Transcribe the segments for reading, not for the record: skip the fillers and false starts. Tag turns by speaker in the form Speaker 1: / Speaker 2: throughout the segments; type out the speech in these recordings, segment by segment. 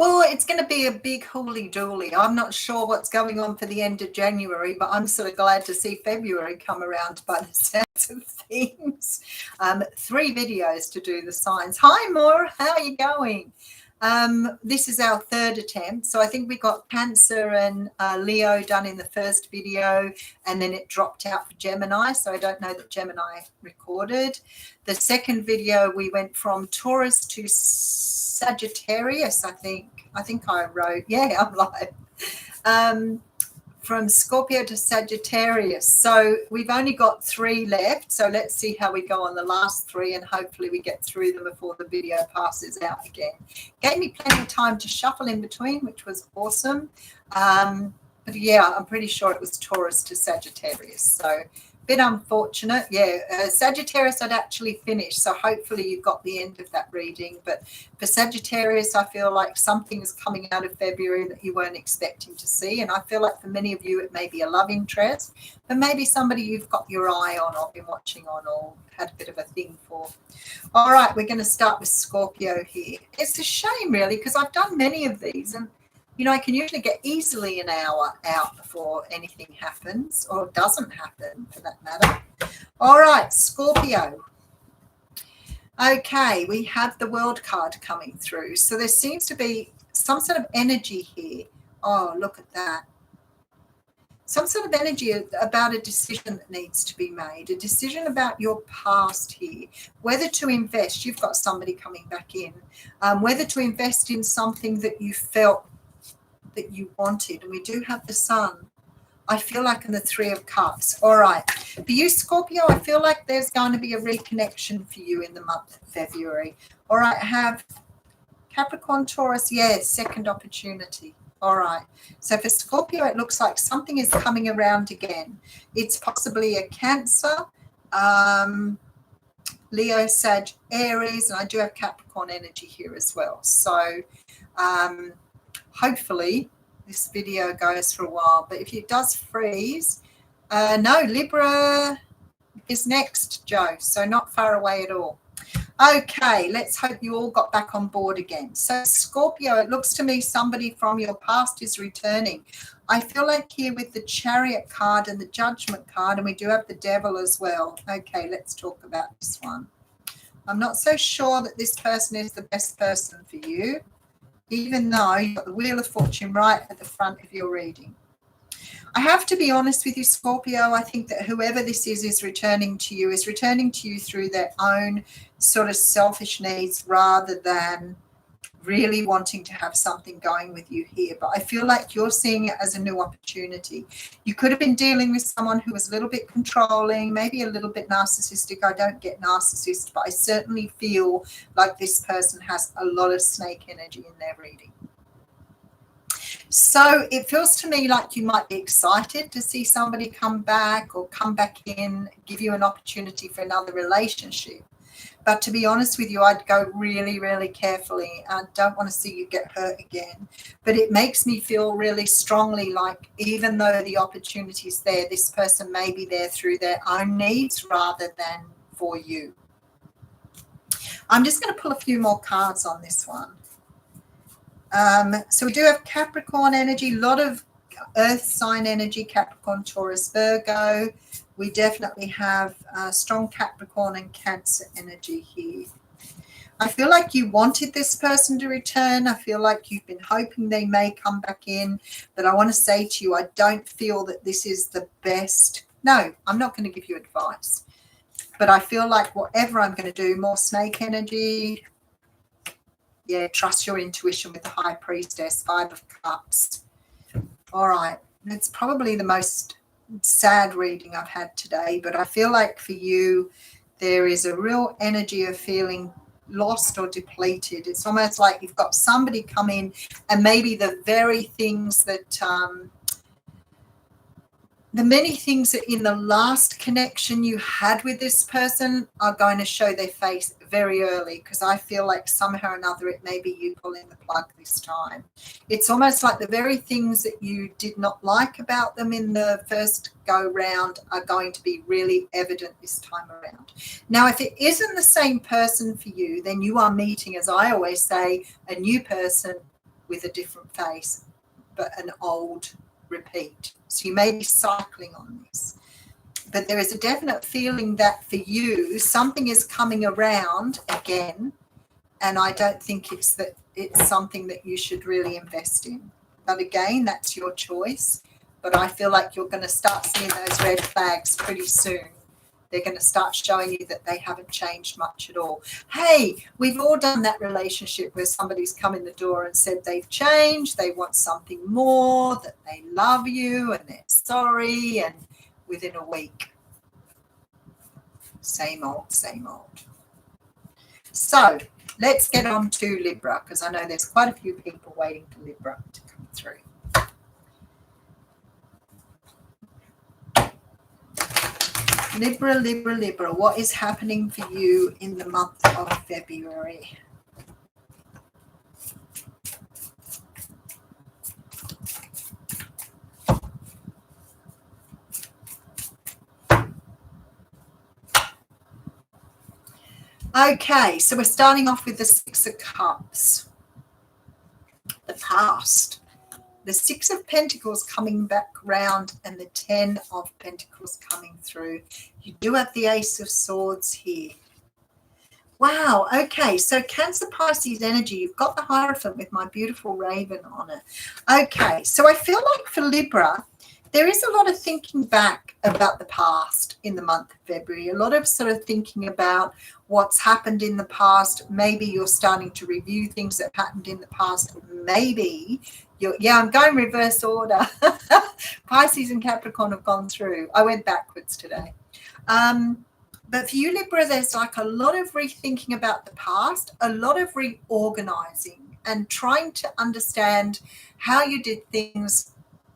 Speaker 1: Well, it's going to be a big hooly-dooly. I'm not sure what's going on for the end of January, but I'm sort of glad to see February come around by the sounds of things. 3 videos to do the signs. Hi, Maura. How are you going? This is our 3rd attempt. So I think we got Cancer and Leo done in the first video, and then it dropped out for Gemini. So I don't know that Gemini recorded. The second video, we went from Taurus to Sagittarius, I think I wrote. Yeah, I'm live. From Scorpio to Sagittarius. So we've only got 3 left. So let's see how we go on the last 3, and hopefully we get through them before the video passes out again. Gave me plenty of time to shuffle in between, which was awesome. But yeah, I'm pretty sure it was Taurus to Sagittarius. So a bit unfortunate. Yeah, Sagittarius I'd actually finished. So hopefully you got the end of that reading. But for Sagittarius, I feel like something is coming out of February that you weren't expecting to see. And I feel like for many of you, it may be a love interest, but maybe somebody you've got your eye on or been watching on or had a bit of a thing for. All right, we're going to start with Scorpio here. It's a shame, really, because I've done many of these, and you know, I can usually get easily an hour out before anything happens, or doesn't happen for that matter. All right, Scorpio. Okay, we have the World card coming through. So there seems to be some sort of energy here. Oh, look at that. Some sort of energy about a decision that needs to be made, a decision about your past here, whether to invest. You've got somebody coming back in, whether to invest in something that you felt that you wanted. And we do have the Sun, I feel like, in the 3 of Cups. All right, for you, Scorpio, I feel like there's going to be a reconnection for you in the month of February. All right, I have Capricorn, Taurus. Yeah, second opportunity. All right, so for Scorpio, it looks like something is coming around again. It's possibly a Cancer, Leo, Sag, Aries, and I do have Capricorn energy here as well. So hopefully this video goes for a while, but if it does freeze, no, Libra is next, Joe, so not far away at all. Okay, let's hope you all got back on board again. So Scorpio, it looks to me somebody from your past is returning. I feel like here with the Chariot card and the Judgment card, and we do have the Devil as well. Okay, let's talk about this one. I'm not so sure that this person is the best person for you, even though you've got the Wheel of Fortune right at the front of your reading. I have to be honest with you, Scorpio. I think that whoever this is returning to you through their own sort of selfish needs rather than really wanting to have something going with you here. But I feel like you're seeing it as a new opportunity. You could have been dealing with someone who was a little bit controlling, maybe a little bit narcissistic. I don't get narcissist, but I certainly feel like this person has a lot of snake energy in their reading. So it feels to me like you might be excited to see somebody come back or come back in, give you an opportunity for another relationship. But to be honest with you, I'd go really, really carefully. I don't want to see you get hurt again. But it makes me feel really strongly like even though the opportunity is there, this person may be there through their own needs rather than for you. I'm just going to pull a few more cards on this one. So we do have Capricorn energy, a lot of earth sign energy, Capricorn, Taurus, Virgo. We definitely have strong Capricorn and Cancer energy here. I feel like you wanted this person to return. I feel like you've been hoping they may come back in. But I want to say to you, I don't feel that this is the best. No, I'm not going to give you advice. But I feel like whatever I'm going to do, more snake energy. Yeah, trust your intuition with the High Priestess, 5 of Cups. All right. It's probably the most sad reading I've had today, but I feel like for you, there is a real energy of feeling lost or depleted. It's almost like you've got somebody come in and maybe the very things that the many things that in the last connection you had with this person are going to show their face very early, because I feel like somehow or another it may be you pulling the plug this time. It's almost like the very things that you did not like about them in the first go round are going to be really evident this time around. Now, if it isn't the same person for you, then you are meeting, as I always say, a new person with a different face, but an old repeat. So you may be cycling on this. But there is a definite feeling that for you, something is coming around again, and I don't think it's something that you should really invest in. But again, that's your choice. But I feel like you're going to start seeing those red flags pretty soon. They're going to start showing you that they haven't changed much at all. Hey, we've all done that relationship where somebody's come in the door and said they've changed, they want something more, that they love you and they're sorry, and within a week, same old, same old. So let's get on to Libra, because I know there's quite a few people waiting for Libra to come through. Libra, Libra, Libra, what is happening for you in the month of February? Okay, so we're starting off with the Six of Cups, the past. The Six of Pentacles coming back round and the 10 of Pentacles coming through. You do have the Ace of Swords here. Wow, okay, so Cancer Pisces energy. You've got the Hierophant with my beautiful raven on it. Okay, so I feel like for Libra, there is a lot of thinking back about the past in the month of February, a lot of sort of thinking about what's happened in the past. Maybe you're starting to review things that happened in the past. Maybe I'm going reverse order. Pisces and Capricorn have gone through. I went backwards today. But for you, Libra, there's like a lot of rethinking about the past, a lot of reorganizing and trying to understand how you did things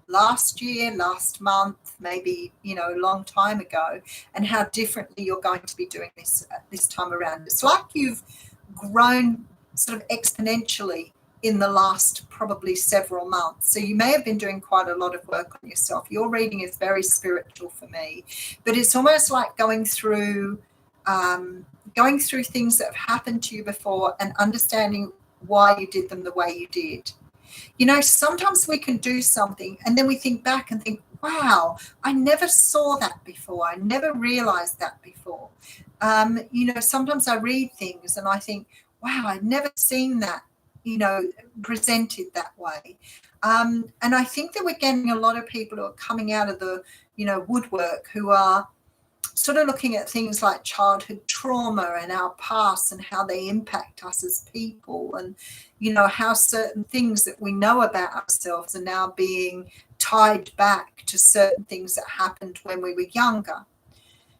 Speaker 1: last year, last month, maybe, a long time ago, and how differently you're going to be doing this time around. It's like you've grown sort of exponentially in the last probably several months. So you may have been doing quite a lot of work on yourself. Your reading is very spiritual for me, but it's almost like going through things that have happened to you before and understanding why you did them the way you did. Sometimes we can do something and then we think back and think, wow, I never saw that before. I never realized that before. Sometimes I read things and I think, wow, I've never seen that, presented that way. And I think that we're getting a lot of people who are coming out of the, woodwork, who are sort of looking at things like childhood trauma and our past and how they impact us as people, and how certain things that we know about ourselves are now being tied back to certain things that happened when we were younger.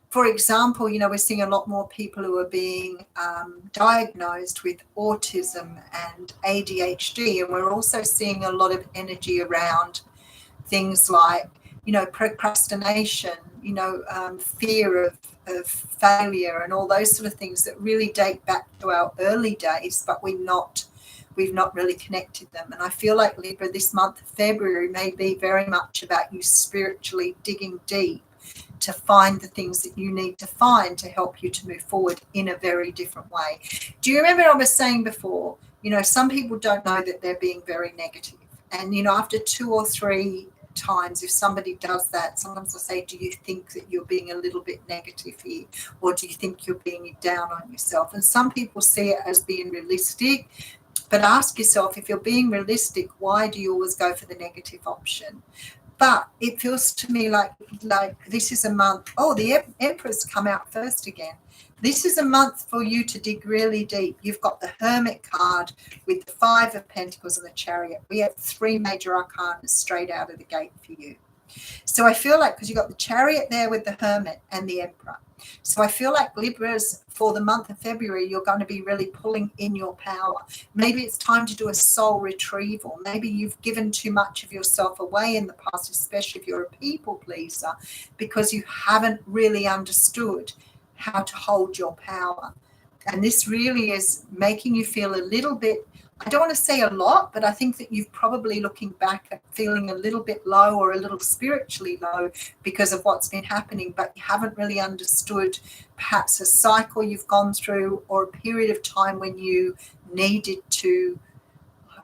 Speaker 1: For example, we're seeing a lot more people who are being diagnosed with autism and ADHD, and we're also seeing a lot of energy around things like procrastination, fear of failure, and all those sort of things that really date back to our early days, but we've not really connected them. And I feel like, Libra, this month of February may be very much about you spiritually digging deep to find the things that you need to find to help you to move forward in a very different way. Do you remember I was saying before, some people don't know that they're being very negative. And, after 2 or 3 times, if somebody does that, sometimes I say, do you think that you're being a little bit negative here, or do you think you're being down on yourself? And some people see it as being realistic, but ask yourself, if you're being realistic, why do you always go for the negative option? But it feels to me like this is a month. Oh, the Emperor's come out first again. This is a month for you to dig really deep. You've got the Hermit card with the 5 of Pentacles and the Chariot. We have 3 major arcana straight out of the gate for you. So I feel like, because you've got the Chariot there with the Hermit and the Emperor. So I feel like, Libras, for the month of February, you're going to be really pulling in your power. Maybe it's time to do a soul retrieval. Maybe you've given too much of yourself away in the past, especially if you're a people pleaser, because you haven't really understood how to hold your power. And this really is making you feel a little bit, I don't want to say a lot, but I think that you've probably looking back at feeling a little bit low or a little spiritually low because of what's been happening, but you haven't really understood perhaps a cycle you've gone through or a period of time when you needed to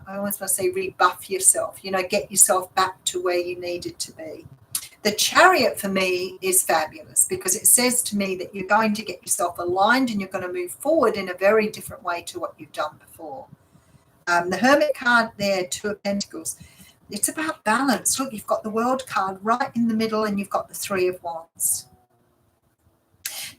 Speaker 1: I always want to say rebuff yourself, get yourself back to where you needed to be. The Chariot for me is fabulous because it says to me that you're going to get yourself aligned and you're going to move forward in a very different way to what you've done before. The Hermit card there, Two of Pentacles, it's about balance. Look, you've got the World card right in the middle and you've got the Three of Wands.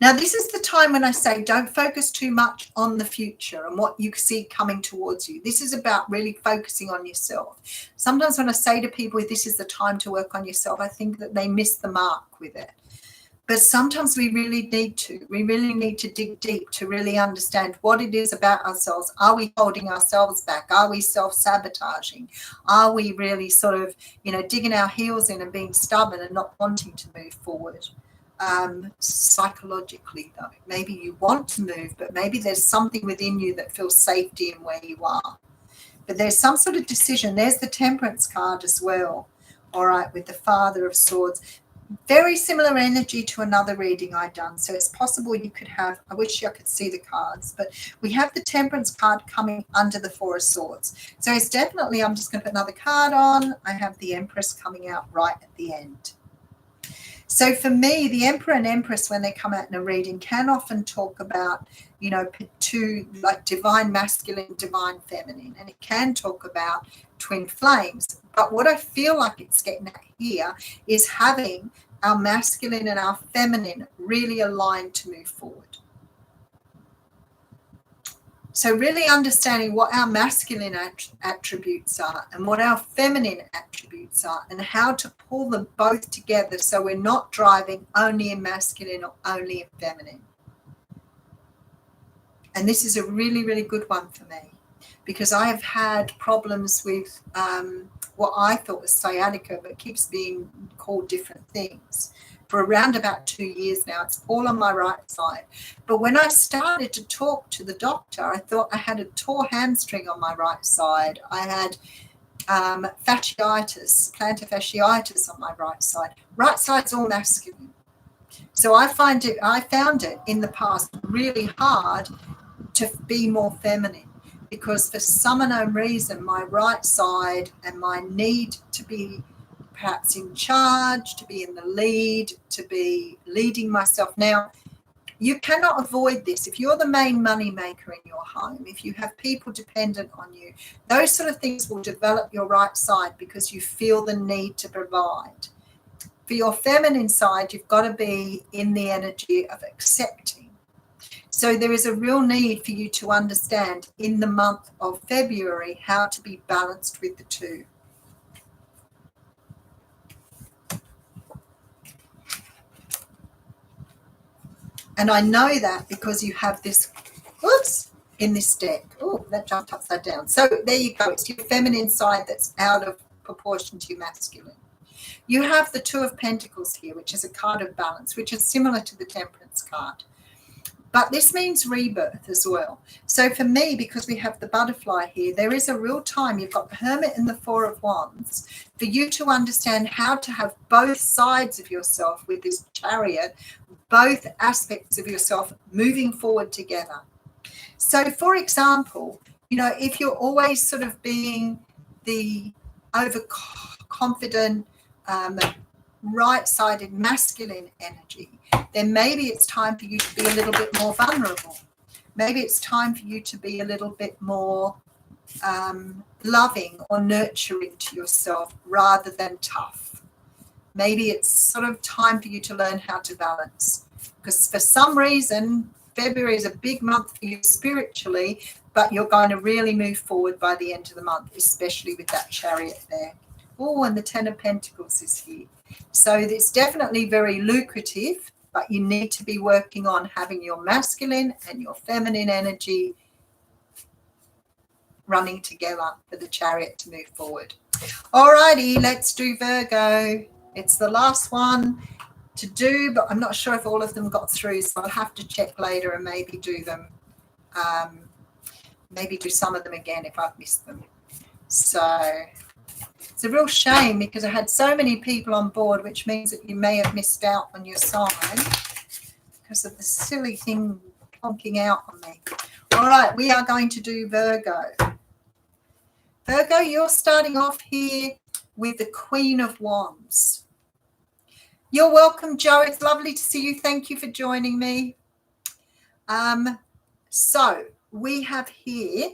Speaker 1: Now, this is the time when I say don't focus too much on the future and what you see coming towards you. This is about really focusing on yourself. Sometimes when I say to people, this is the time to work on yourself, I think that they miss the mark with it. But sometimes we really need to. We really need to dig deep to really understand what it is about ourselves. Are we holding ourselves back? Are we self-sabotaging? Are we really sort of, digging our heels in and being stubborn and not wanting to move forward? Psychologically, though, maybe you want to move, but maybe there's something within you that feels safety in where you are. But there's some sort of decision. There's the Temperance card as well. All right, with the Father of Swords. Very similar energy to another reading I've done. So it's possible you could have, I wish I could see the cards, but we have the Temperance card coming under the Four of Swords. So it's definitely, I'm just going to put another card on. I have the Empress coming out right at the end. So for me, the Emperor and Empress, when they come out in a reading, can often talk about, two, like divine masculine, divine feminine, and it can talk about twin flames. But what I feel like it's getting at here is having our masculine and our feminine really aligned to move forward. So really understanding what our masculine attributes are and what our feminine attributes are and how to pull them both together so we're not driving only in masculine or only in feminine. And this is a really, really good one for me because I have had problems with what I thought was sciatica, but keeps being called different things. For around about 2 years now, it's all on my right side. But when I started to talk to the doctor, I thought I had a tore hamstring on my right side. I had fasciitis, plantar fasciitis on my right side. Right side's all masculine. So I found it in the past really hard to be more feminine because for some unknown reason, my right side and my need to be perhaps in charge, to be in the lead, to be leading myself. Now, you cannot avoid this. If you're the main money maker in your home, if you have people dependent on you, those sort of things will develop your right side because you feel the need to provide. For your feminine side, you've got to be in the energy of accepting. So there is a real need for you to understand in the month of February how to be balanced with the two. And I know that because you have this, in this deck. Oh, that jumped upside down. So there you go. It's your feminine side that's out of proportion to your masculine. You have the Two of Pentacles here, which is a card of balance, which is similar to the Temperance card. But this means rebirth as well. So for me, because we have the butterfly here, there is a real time. You've got the Hermit and the Four of Wands for you to understand how to have both sides of yourself with this Chariot, both aspects of yourself moving forward together. So, for example, if you're always sort of being the overconfident, right-sided masculine energy, then maybe it's time for you to be a little bit more vulnerable. Maybe it's time for you to be a little bit more loving or nurturing to yourself rather than tough. Maybe it's sort of time for you to learn how to balance. Because for some reason, February is a big month for you spiritually, but you're going to really move forward by the end of the month, especially with that Chariot there. Oh, and the Ten of Pentacles is here. So it's definitely very lucrative, but you need to be working on having your masculine and your feminine energy running together for the Chariot to move forward. All righty, let's do Virgo. It's the last one to do, but I'm not sure if all of them got through, so I'll have to check later and maybe do them, maybe do some of them again if I've missed them. So it's a real shame because I had so many people on board, which means that you may have missed out on your sign because of the silly thing plonking out on me. All right, we are going to do Virgo. Virgo, you're starting off here with the Queen of Wands. You're welcome, Joe. It's lovely to see you. Thank you for joining me. So we have here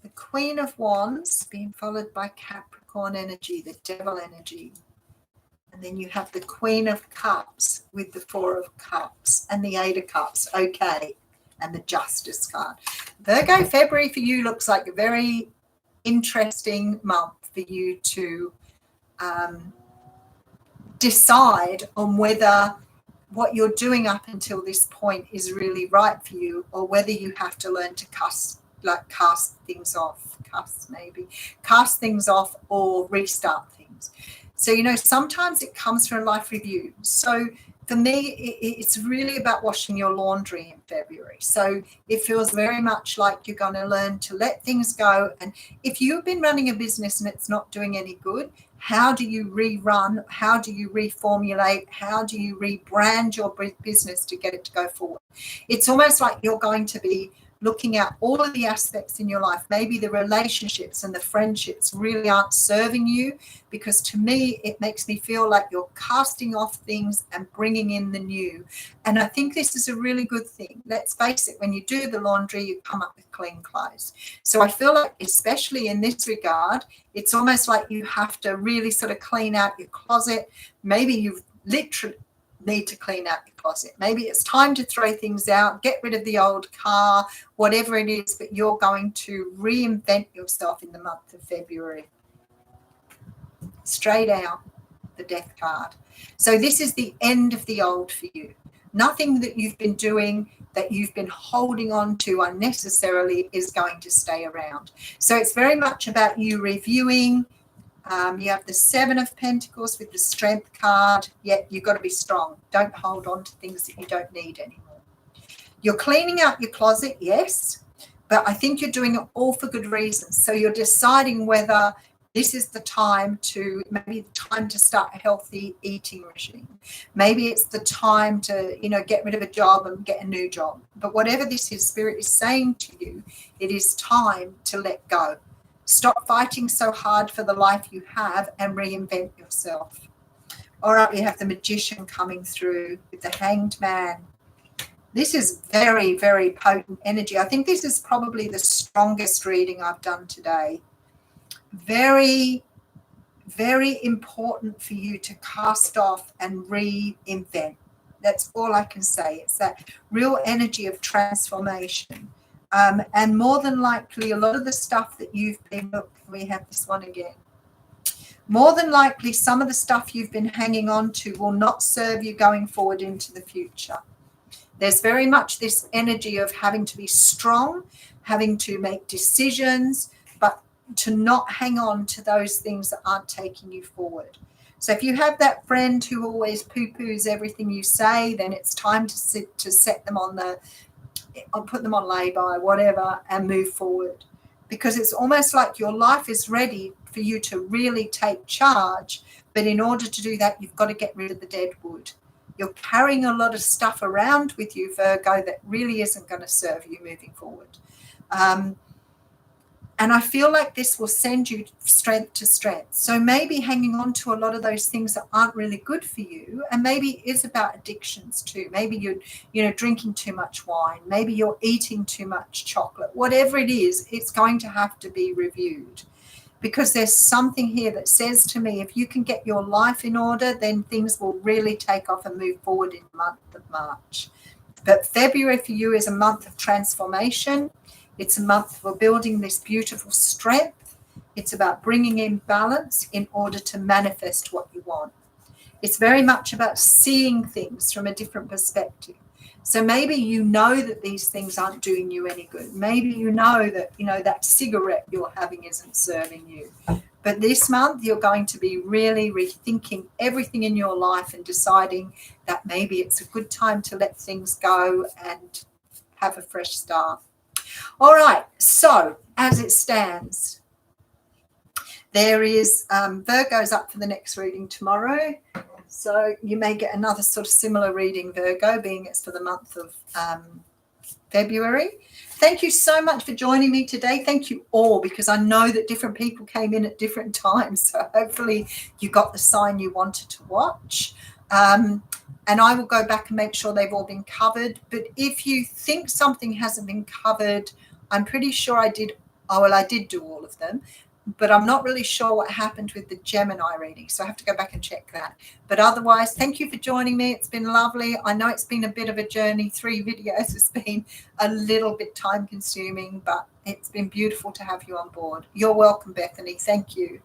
Speaker 1: the Queen of Wands being followed by Capricorn energy, the Devil energy. And then you have the Queen of Cups with the Four of Cups and the Eight of Cups. Okay. And the Justice card. Virgo, February for you looks like a very interesting month for you to decide on whether what you're doing up until this point is really right for you, or whether you have to learn to cast things off or restart things. So, you know, sometimes it comes from life review. So for me, it's really about washing your laundry in February. So it feels very much like you're going to learn to let things go. And if you've been running a business and it's not doing any good, how do you rerun? How do you reformulate? How do you rebrand your business to get it to go forward? It's almost like you're going to be looking at all of the aspects in your life. Maybe the relationships and the friendships really aren't serving you, because to me, it makes me feel like you're casting off things and bringing in the new. And I think this is a really good thing. Let's face it, when you do the laundry, you come up with clean clothes. So I feel like, especially in this regard, it's almost like you have to really sort of clean out your closet. Maybe you've literally need to clean out your closet. Maybe it's time to throw things out, get rid of the old car, whatever it is, but you're going to reinvent yourself in the month of February. Straight out, the Death card. So this is the end of the old for you. Nothing that you've been doing, that you've been holding on to unnecessarily, is going to stay around. So it's very much about you reviewing. You have the Seven of Pentacles with the Strength card. Yet you've got to be strong. Don't hold on to things that you don't need anymore. You're cleaning out your closet, yes, but I think you're doing it all for good reasons. So you're deciding whether this is the time to, maybe the time to start a healthy eating regime. Maybe it's the time to, you know, get rid of a job and get a new job. But whatever this is, Spirit is saying to you, it is time to let go. Stop fighting so hard for the life you have and reinvent yourself. All right, we have the Magician coming through with the Hanged Man. This is very, very potent energy. I think this is probably the strongest reading I've done today. Very, very important for you to cast off and reinvent. That's all I can say. It's that real energy of transformation. And more than likely, a lot of the stuff that you've been, look, we have this one again. More than likely, some of the stuff you've been hanging on to will not serve you going forward into the future. There's very much this energy of having to be strong, having to make decisions, but to not hang on to those things that aren't taking you forward. So if you have that friend who always poo-poos everything you say, then it's time to set them on I'll put them on lay-by, whatever, and move forward. Because it's almost like your life is ready for you to really take charge. But in order to do that, you've got to get rid of the dead wood. You're carrying a lot of stuff around with you, Virgo, that really isn't going to serve you moving forward. And I feel like this will send you strength to strength. So maybe hanging on to a lot of those things that aren't really good for you, and maybe it is about addictions too. Maybe you're drinking too much wine. Maybe you're eating too much chocolate. Whatever it is, it's going to have to be reviewed, because there's something here that says to me, if you can get your life in order, then things will really take off and move forward in the month of March. But February for you is a month of transformation. It's a month for building this beautiful strength. It's about bringing in balance in order to manifest what you want. It's very much about seeing things from a different perspective. So maybe you know that these things aren't doing you any good. Maybe you know that, that cigarette you're having isn't serving you. But this month, you're going to be really rethinking everything in your life and deciding that maybe it's a good time to let things go and have a fresh start. All right, so as it stands, there is Virgo's up for the next reading tomorrow. So you may get another sort of similar reading, Virgo, being it's for the month of February. Thank you so much for joining me today. Thank you all, because I know that different people came in at different times. So hopefully you got the sign you wanted to watch. And I will go back and make sure they've all been covered. But if you think something hasn't been covered, I'm pretty sure I did. Oh, well, I did do all of them, but I'm not really sure what happened with the Gemini reading. So I have to go back and check that. But otherwise, thank you for joining me. It's been lovely. I know it's been a bit of a journey. 3 videos has been a little bit time consuming, but it's been beautiful to have you on board. You're welcome, Bethany. Thank you.